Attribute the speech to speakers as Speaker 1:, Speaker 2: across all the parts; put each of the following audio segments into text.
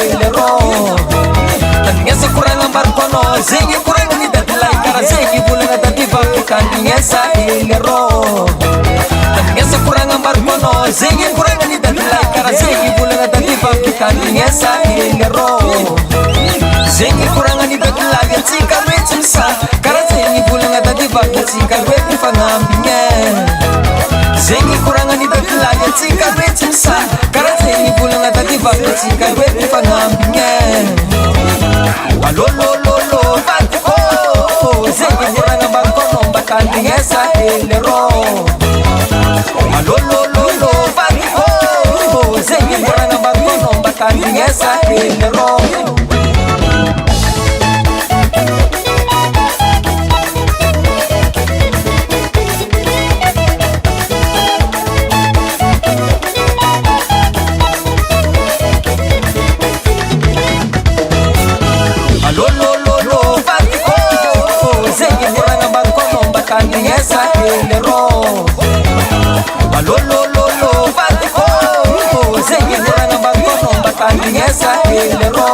Speaker 1: helero tandingesa kuranga barkono zengi kuranga ni datlai kara zengi bulanga tadiva kandingesa helero tandingesa kuranga barkono zengi kuranga ni datlai kara zengi bulanga tadiva kandingesa helero zengi kuranga ni datlai tsika wetsa kara zengi bulanga tadiva tsika wetsa fangambinge zengi kuranga ni datlai tsika wetsa kara zengi bulanga tadiva tsika wetsa fangambinge alolololo batiko zengi kuranga barkono bakandingesa helero alolololo batiko zengi kuranga barkono bakandingesa helero kandingesa helero alolololo batiko zengi kuranga barkono bakandingesa helero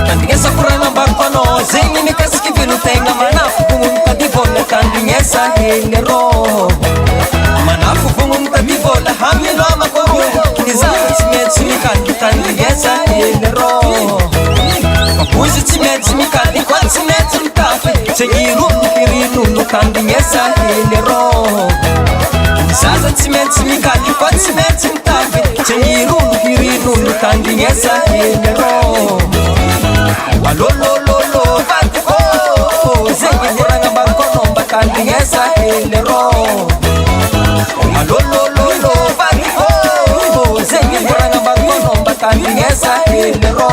Speaker 1: kandingesa kuranga barkono zengi nikaski vilu tenga manafu fungun tadivola kandingesa helero manafu fungun tadivola hamilo amakoru nizara chimetsimikani kandingesa helero kapuzi chimetsimikani kwa chimetsimitafe chegiru kirinu kandingesa helero sasa chimetsimikani kwa chimetsimitafe chegiru kirinu kandingesa helero alolololo batiko zengi kuranga barkono bakandingesa helero alolololo batiko zengi kuranga barkono bakandingesa helero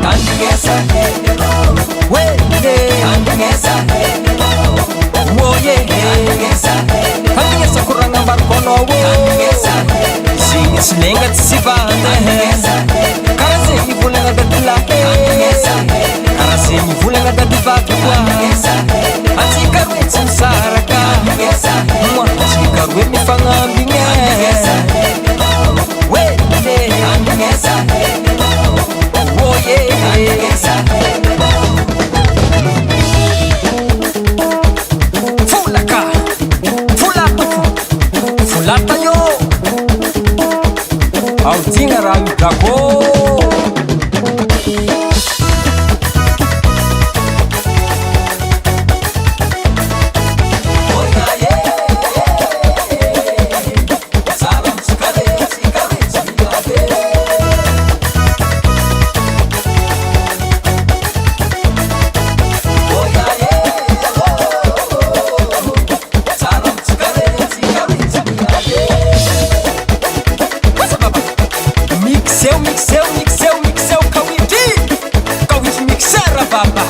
Speaker 1: kandingesa helero wende kandingesa helero woye kandingesa kuranga barkono kandingesa singa sinenga tsibanda karase ibulanga dadla kandingesa karase ibulanga dadivatu kandingesa atika wetsamsaraka kandingesa atika wemifangambinge wende kandingesa woye kandingesa fulata yo autinga rangako mixeu, kawiti mixera baba